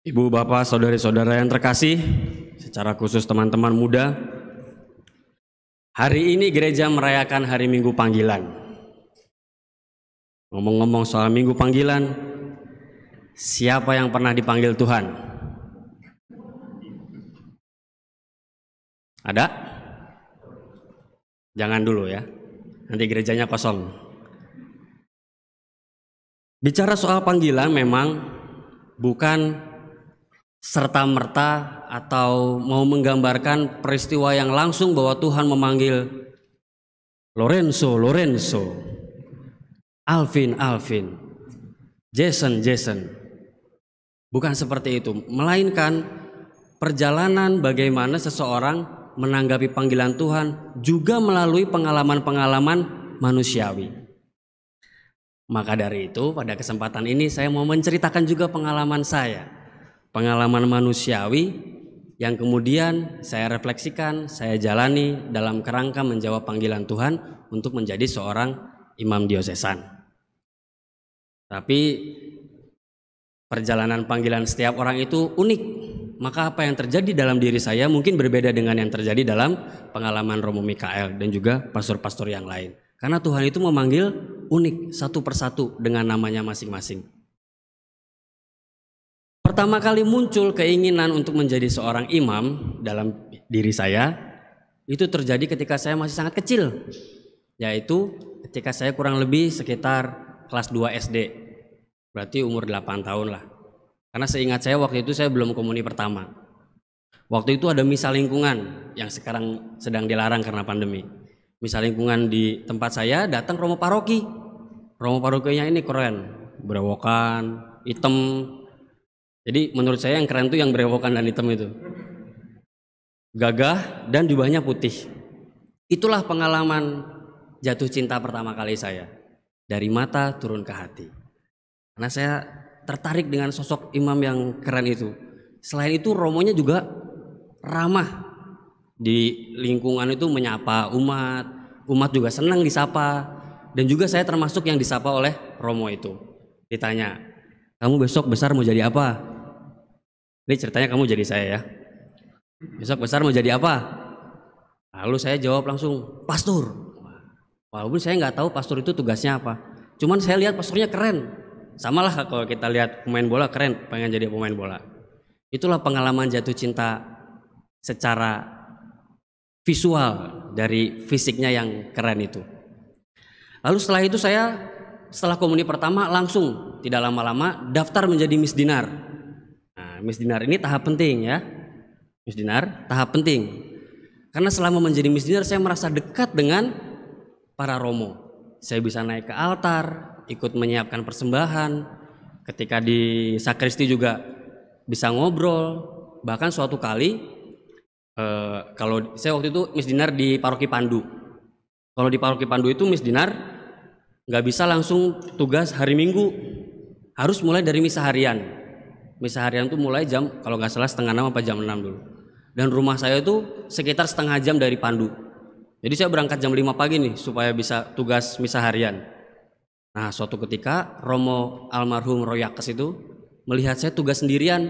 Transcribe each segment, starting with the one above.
Ibu, bapak, saudari-saudara yang terkasih, secara khusus teman-teman muda, hari ini gereja merayakan hari Minggu Panggilan. Ngomong-ngomong soal Minggu Panggilan, siapa yang pernah dipanggil Tuhan? Ada? Jangan dulu ya, nanti gerejanya kosong. Bicara soal panggilan memang bukan serta-merta atau mau menggambarkan peristiwa yang langsung bahwa Tuhan memanggil Lorenzo, Alvin, Jason. Bukan seperti itu, melainkan perjalanan bagaimana seseorang menanggapi panggilan Tuhan juga melalui pengalaman-pengalaman manusiawi. Maka dari itu pada kesempatan ini saya mau menceritakan juga pengalaman saya, pengalaman manusiawi yang kemudian saya refleksikan, saya jalani dalam kerangka menjawab panggilan Tuhan untuk menjadi seorang imam diosesan. Tapi perjalanan panggilan setiap orang itu unik. Maka apa yang terjadi dalam diri saya mungkin berbeda dengan yang terjadi dalam pengalaman Romo Mikael dan juga pastor-pastor yang lain. Karena Tuhan itu memanggil unik satu persatu dengan namanya masing-masing. Pertama kali muncul keinginan untuk menjadi seorang imam dalam diri saya, itu terjadi ketika saya masih sangat kecil. Yaitu ketika saya kurang lebih sekitar kelas 2 SD. Berarti umur 8 tahun lah. Karena seingat saya waktu itu saya belum komuni pertama. Waktu itu ada misa lingkungan yang sekarang sedang dilarang karena pandemi. Misa lingkungan di tempat saya datang Romo Paroki. Romo Parokinya ini keren, berewokan, hitam. Jadi menurut saya yang keren itu yang berewokan dan hitam itu. Gagah dan jubahnya putih. Itulah pengalaman jatuh cinta pertama kali saya. Dari mata turun ke hati. Karena saya tertarik dengan sosok imam yang keren itu. Selain itu romonya juga ramah. Di lingkungan itu menyapa umat juga senang disapa. Dan juga saya termasuk yang disapa oleh Romo itu. Ditanya, kamu besok besar mau jadi apa? Ini ceritanya kamu jadi saya ya. Besok besar mau jadi apa? Lalu saya jawab langsung, pastor. Walaupun saya nggak tahu pastor itu tugasnya apa. Cuman saya lihat pastornya keren. Samalah kalau kita lihat pemain bola keren, pengen jadi pemain bola. Itulah pengalaman jatuh cinta secara visual dari fisiknya yang keren itu. Lalu setelah itu setelah komuni pertama langsung tidak lama-lama daftar menjadi Miss Dinar. Nah, Miss Dinar ini tahap penting ya. Miss Dinar tahap penting. Karena selama menjadi Miss Dinar saya merasa dekat dengan para romo. Saya bisa naik ke altar, ikut menyiapkan persembahan. Ketika di sakristi juga bisa ngobrol. Bahkan suatu kali kalau saya waktu itu Miss Dinar di Paroki Pandu. Kalau di Paroki Pandu itu Miss Dinar nggak bisa langsung tugas hari Minggu, harus mulai dari misa harian. Misa harian itu mulai jam kalau nggak salah 5:30 apa jam 6 dulu. Dan rumah saya itu sekitar setengah jam dari Pandu. Jadi saya berangkat jam 5 pagi nih supaya bisa tugas misa harian. Nah suatu ketika Romo almarhum Royakes itu melihat saya tugas sendirian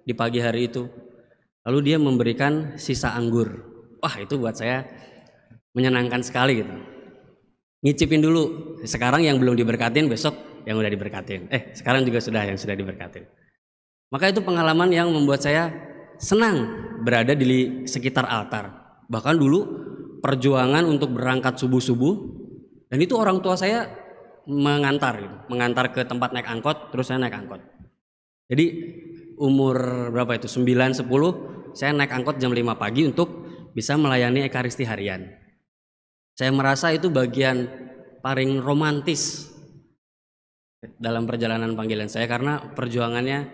di pagi hari itu. Lalu dia memberikan sisa anggur. Wah itu buat saya menyenangkan sekali gitu. Ngicipin dulu. Sekarang yang belum diberkatin, besok yang udah diberkatin. Sekarang juga sudah yang sudah diberkatin. Maka itu pengalaman yang membuat saya senang berada di sekitar altar. Bahkan dulu perjuangan untuk berangkat subuh-subuh. Dan itu orang tua saya mengantar gitu. Mengantar ke tempat naik angkot, terus saya naik angkot. Jadi umur berapa itu? 9, 10, saya naik angkot jam 5 pagi untuk bisa melayani ekaristi harian. Saya merasa itu bagian paling romantis dalam perjalanan panggilan saya karena perjuangannya.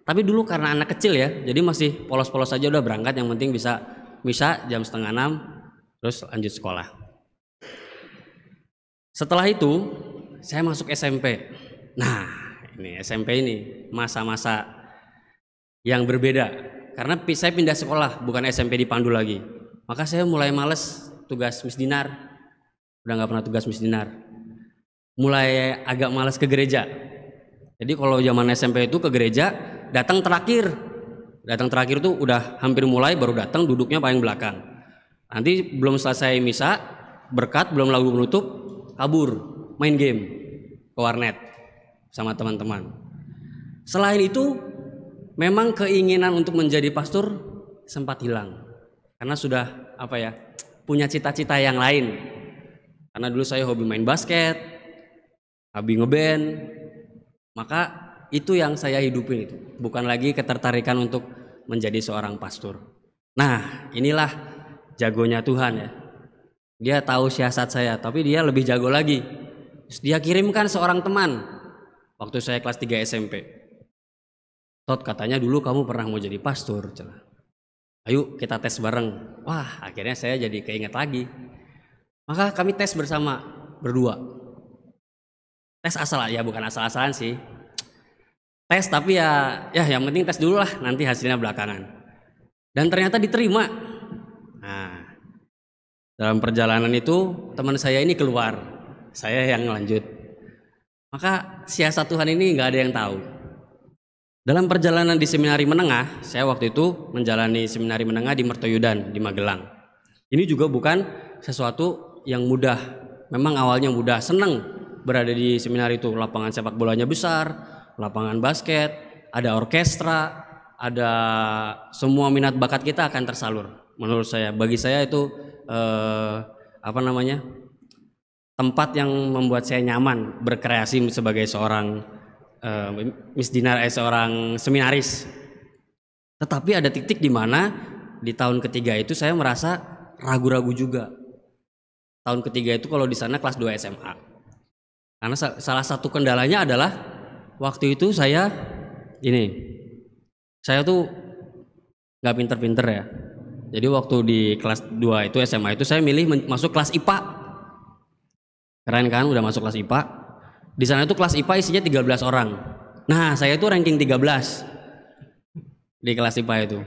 Tapi dulu karena anak kecil ya, jadi masih polos-polos saja udah berangkat. Yang penting bisa misa jam 5:30, terus lanjut sekolah. Setelah itu saya masuk SMP. Nah ini SMP ini masa-masa yang berbeda. Karena saya pindah sekolah, bukan SMP di Pandu lagi. Maka saya mulai males tugas Miss Dinar. Udah gak pernah tugas Miss Dinar. Mulai agak malas ke gereja. Jadi kalau zaman SMP itu ke gereja datang terakhir. Datang terakhir tuh udah hampir mulai baru datang, duduknya paling belakang. Nanti belum selesai misa, berkat, belum lagu penutup, kabur, main game ke warnet sama teman-teman. Selain itu, memang keinginan untuk menjadi pastor sempat hilang. Karena sudah punya cita-cita yang lain. Karena dulu saya hobi main basket, hobi ngeband. Maka itu yang saya hidupin itu, bukan lagi ketertarikan untuk menjadi seorang pastor. Nah, inilah jagonya Tuhan ya. Dia tahu siasat saya, tapi dia lebih jago lagi. Dia kirimkan seorang teman waktu saya kelas 3 SMP. Tot, katanya dulu kamu pernah mau jadi pastor. Ayo kita tes bareng. Wah, akhirnya saya jadi keinget lagi. Maka kami tes bersama berdua. Tes asal ya, bukan asal-asalan sih. Tes tapi ya yang penting tes dulu lah, nanti hasilnya belakangan. Dan ternyata diterima. Nah, dalam perjalanan itu teman saya ini keluar, saya yang lanjut. Maka siasat Tuhan ini nggak ada yang tahu. Dalam perjalanan di seminari menengah, saya waktu itu menjalani seminari menengah di Mertoyudan di Magelang. Ini juga bukan sesuatu yang mudah. Memang awalnya mudah, senang berada di seminari itu. Lapangan sepak bolanya besar, lapangan basket, ada orkestra, ada semua minat bakat kita akan tersalur. Menurut saya, bagi saya itu tempat yang membuat saya nyaman berkreasi sebagai seorang seorang seminaris. Tetapi ada titik di mana di tahun ketiga itu saya merasa ragu-ragu juga. Tahun ketiga itu kalau di sana kelas 2 SMA. Karena salah satu kendalanya adalah waktu itu saya tuh nggak pinter-pinter ya. Jadi waktu di kelas 2 itu SMA itu saya milih masuk kelas IPA. Keren kan, udah masuk kelas IPA. Di sana itu kelas IPA isinya 13 orang. Nah, saya itu ranking 13 di kelas IPA itu.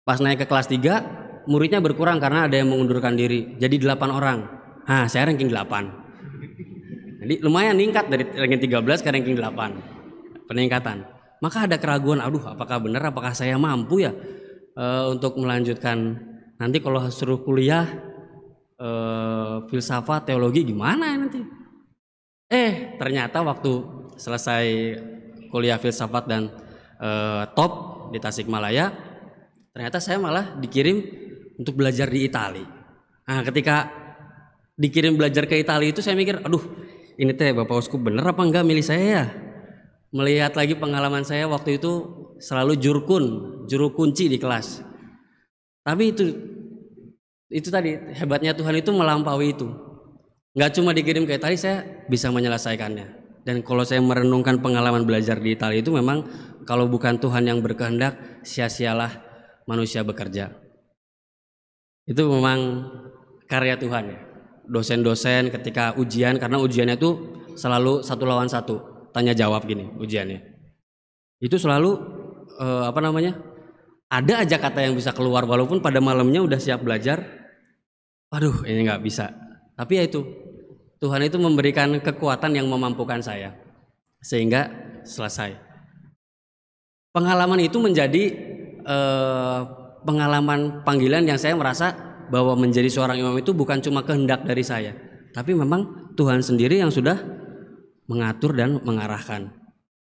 Pas naik ke kelas 3, muridnya berkurang karena ada yang mengundurkan diri. Jadi 8 orang. Nah, saya ranking 8. Jadi lumayan meningkat dari ranking 13 ke ranking 8. Peningkatan. Maka ada keraguan, apakah benar, apakah saya mampu ya untuk melanjutkan. Nanti kalau suruh kuliah filsafat, teologi gimana ya nanti? Ternyata waktu selesai kuliah filsafat dan top di Tasikmalaya, ternyata saya malah dikirim untuk belajar di Italia. Nah, ketika dikirim belajar ke Italia itu saya mikir, ini Bapak Uskup bener apa enggak milih saya ya? Melihat lagi pengalaman saya waktu itu selalu juru kunci di kelas. Tapi itu tadi hebatnya Tuhan itu melampaui itu. Nggak cuma dikirim ke Italia, saya bisa menyelesaikannya. Dan kalau saya merenungkan pengalaman belajar di Italia itu memang kalau bukan Tuhan yang berkehendak, sia-sialah manusia bekerja. Itu memang karya Tuhan ya. Dosen-dosen ketika ujian, karena ujiannya itu selalu 1 lawan 1, tanya jawab gini ujiannya. Itu selalu ada aja kata yang bisa keluar walaupun pada malamnya udah siap belajar. Ini nggak bisa. Tapi ya itu, Tuhan itu memberikan kekuatan yang memampukan saya sehingga selesai. Pengalaman itu menjadi pengalaman panggilan yang saya merasa bahwa menjadi seorang imam itu bukan cuma kehendak dari saya, tapi memang Tuhan sendiri yang sudah mengatur dan mengarahkan.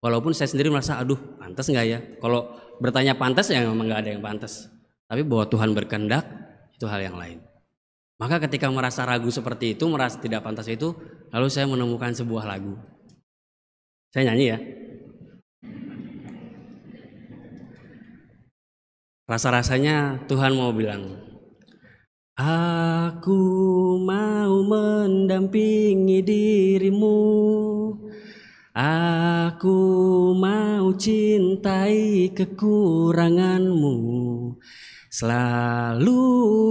Walaupun saya sendiri merasa, pantas nggak ya? Kalau bertanya pantas ya memang nggak ada yang pantas. Tapi bahwa Tuhan berkehendak itu hal yang lain. Maka ketika merasa ragu seperti itu, merasa tidak pantas itu, lalu saya menemukan sebuah lagu. Saya nyanyi ya. Rasa-rasanya Tuhan mau bilang, aku mau mendampingi dirimu, aku mau cintai kekuranganmu, selalu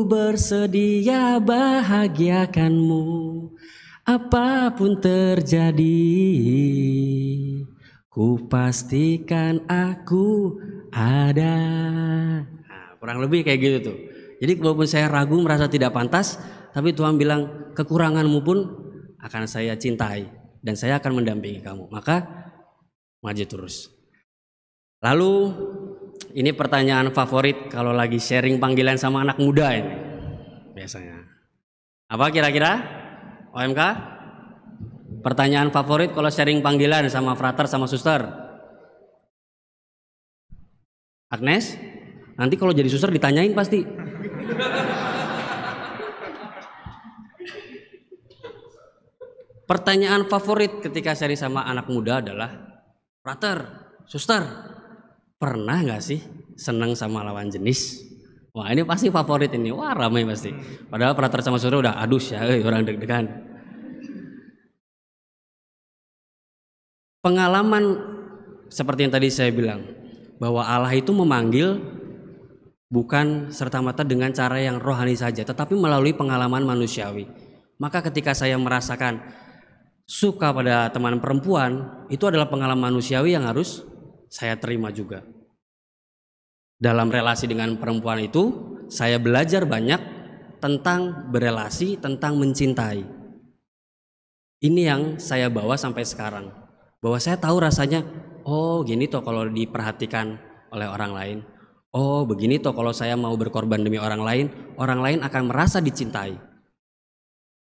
bersedia bahagiakanmu, apapun terjadi, ku pastikan aku ada. Nah, kurang lebih kayak gitu tuh. Jadi walaupun saya ragu, merasa tidak pantas, tapi Tuhan bilang kekuranganmu pun akan saya cintai dan saya akan mendampingi kamu. Maka maju terus. Lalu ini pertanyaan favorit kalau lagi sharing panggilan sama anak muda ini biasanya. Apa kira-kira OMK? Pertanyaan favorit kalau sharing panggilan sama frater sama suster? Agnes? Nanti kalau jadi suster ditanyain pasti. Pertanyaan favorit ketika sharing sama anak muda adalah, frater, suster, pernah nggak sih seneng sama lawan jenis? Wah ini pasti favorit ini, wah ramai pasti. Padahal frater sama suster udah adus ya, orang deg-degan. Pengalaman seperti yang tadi saya bilang, bahwa Allah itu memanggil bukan serta-merta dengan cara yang rohani saja, tetapi melalui pengalaman manusiawi. Maka ketika saya merasakan suka pada teman perempuan, itu adalah pengalaman manusiawi yang harus saya terima juga. Dalam relasi dengan perempuan itu, saya belajar banyak tentang berelasi, tentang mencintai. Ini yang saya bawa sampai sekarang. Bahwa saya tahu rasanya, oh gini toh kalau diperhatikan oleh orang lain. Oh begini toh kalau saya mau berkorban demi orang lain akan merasa dicintai.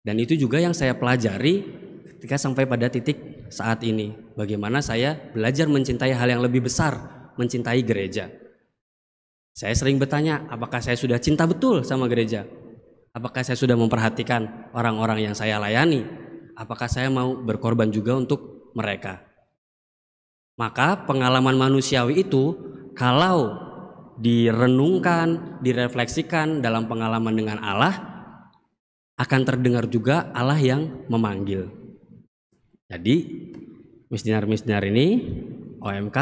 Dan itu juga yang saya pelajari ketika sampai pada titik saat ini. Bagaimana saya belajar mencintai hal yang lebih besar, mencintai gereja. Saya sering bertanya, apakah saya sudah cinta betul sama gereja? Apakah saya sudah memperhatikan orang-orang yang saya layani? Apakah saya mau berkorban juga untuk mereka? Maka pengalaman manusiawi itu kalau direnungkan, direfleksikan dalam pengalaman dengan Allah, akan terdengar juga Allah yang memanggil. Jadi missioner-missioner ini OMK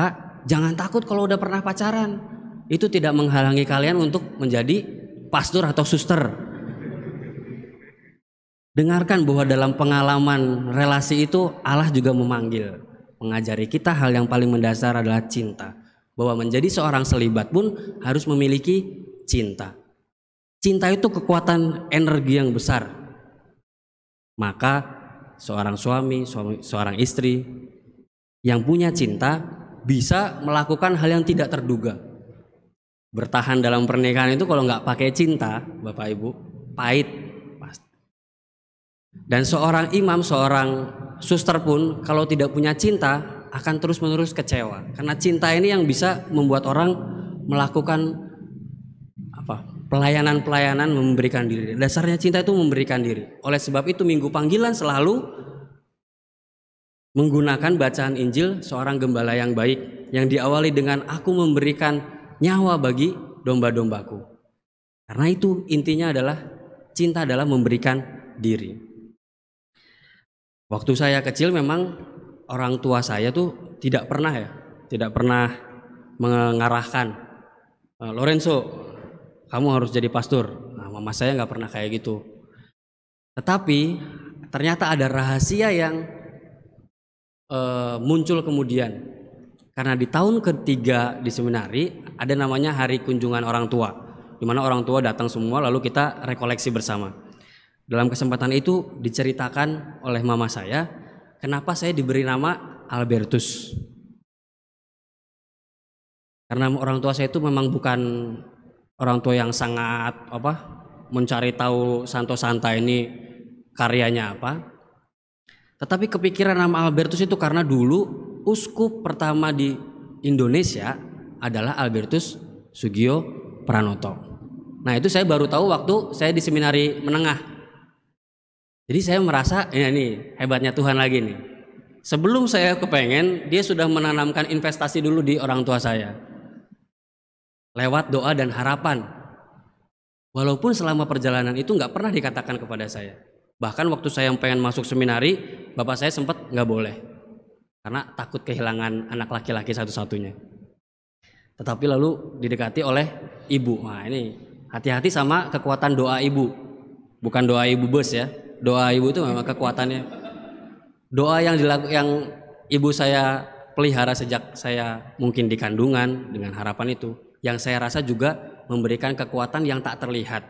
jangan takut kalau udah pernah pacaran. Itu tidak menghalangi kalian untuk menjadi pastor atau suster. Dengarkan bahwa dalam pengalaman relasi itu Allah juga memanggil, mengajari kita hal yang paling mendasar adalah cinta. Bahwa menjadi seorang selibat pun harus memiliki cinta. Cinta itu kekuatan energi yang besar. Maka seorang suami, seorang istri yang punya cinta bisa melakukan hal yang tidak terduga. Bertahan dalam pernikahan itu kalau nggak pakai cinta, Bapak Ibu, pahit. Dan seorang imam, seorang suster pun kalau tidak punya cinta akan terus-menerus kecewa. Karena cinta ini yang bisa membuat orang melakukan pelayanan-pelayanan, memberikan diri. Dasarnya cinta itu memberikan diri. Oleh sebab itu Minggu Panggilan selalu menggunakan bacaan Injil seorang gembala yang baik yang diawali dengan aku memberikan nyawa bagi domba-dombaku. Karena itu intinya adalah cinta adalah memberikan diri. Waktu saya kecil memang orang tua saya tuh tidak pernah mengarahkan, Lorenzo kamu harus jadi pastor. Nah, mama saya nggak pernah kayak gitu. Tetapi ternyata ada rahasia yang muncul kemudian. Karena di tahun ketiga di seminari ada namanya Hari Kunjungan Orang Tua, di mana orang tua datang semua lalu kita rekoleksi bersama. Dalam kesempatan itu diceritakan oleh mama saya kenapa saya diberi nama Albertus. Karena orang tua saya itu memang bukan orang tua yang sangat mencari tahu santo-santa ini karyanya apa. Tetapi kepikiran nama Albertus itu karena dulu uskup pertama di Indonesia adalah Albertus Sugio Pranoto. Nah itu saya baru tahu waktu saya di seminari menengah. Jadi saya merasa ini hebatnya Tuhan lagi nih. Sebelum saya kepengen, dia sudah menanamkan investasi dulu di orang tua saya. Lewat doa dan harapan. Walaupun selama perjalanan itu nggak pernah dikatakan kepada saya. Bahkan waktu saya pengen masuk seminari, bapak saya sempat nggak boleh. Karena takut kehilangan anak laki-laki satu-satunya. Tetapi lalu didekati oleh ibu. Nah ini hati-hati sama kekuatan doa ibu. Bukan doa ibu bos ya. Doa ibu itu memang kekuatannya. Doa yang ibu saya pelihara sejak saya mungkin di kandungan dengan harapan itu. Yang saya rasa juga memberikan kekuatan yang tak terlihat.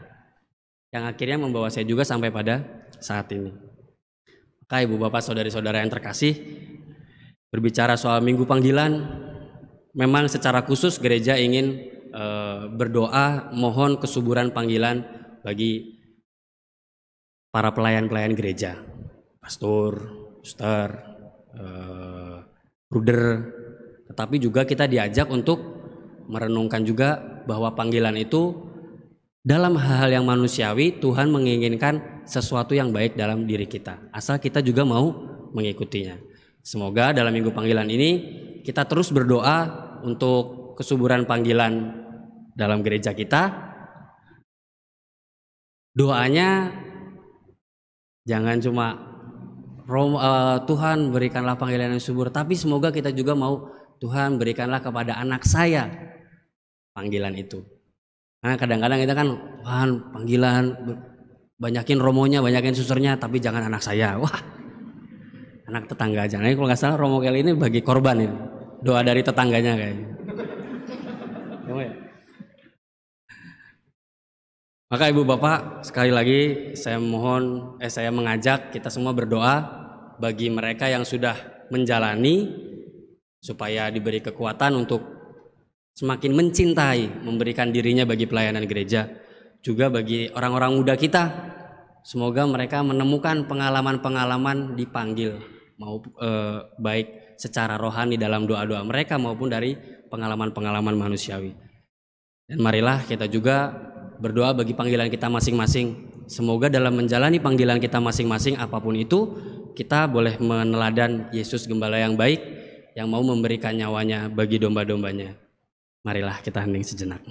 Yang akhirnya membawa saya juga sampai pada saat ini. Maka ibu bapak saudari-saudara yang terkasih, berbicara soal Minggu Panggilan, memang secara khusus gereja ingin berdoa mohon kesuburan panggilan bagi para pelayan-pelayan gereja, pastor, suster, bruder. Tetapi juga kita diajak untuk merenungkan juga bahwa panggilan itu dalam hal-hal yang manusiawi Tuhan menginginkan sesuatu yang baik dalam diri kita, asal kita juga mau mengikutinya. Semoga dalam minggu panggilan ini kita terus berdoa untuk kesuburan panggilan dalam gereja kita. Doanya jangan cuma Tuhan berikanlah panggilan yang subur, tapi semoga kita juga mau Tuhan berikanlah kepada anak saya panggilan itu. Nah kadang-kadang kita kan Tuhan panggilan banyakin romonya, banyakin susternya, tapi jangan anak saya. Wah, anak tetangga aja. Nah kalau nggak salah romo kali ini bagi korban ini, doa dari tetangganya kayaknya. Maka ibu bapak sekali lagi saya mohon, saya mengajak kita semua berdoa bagi mereka yang sudah menjalani supaya diberi kekuatan untuk semakin mencintai, memberikan dirinya bagi pelayanan gereja. Juga bagi orang-orang muda kita, semoga mereka menemukan pengalaman-pengalaman dipanggil, baik secara rohani dalam doa-doa mereka maupun dari pengalaman-pengalaman manusiawi. Dan marilah kita juga berdoa bagi panggilan kita masing-masing. Semoga dalam menjalani panggilan kita masing-masing apapun itu, kita boleh meneladan Yesus Gembala yang baik yang mau memberikan nyawanya bagi domba-dombanya. Marilah kita hening sejenak.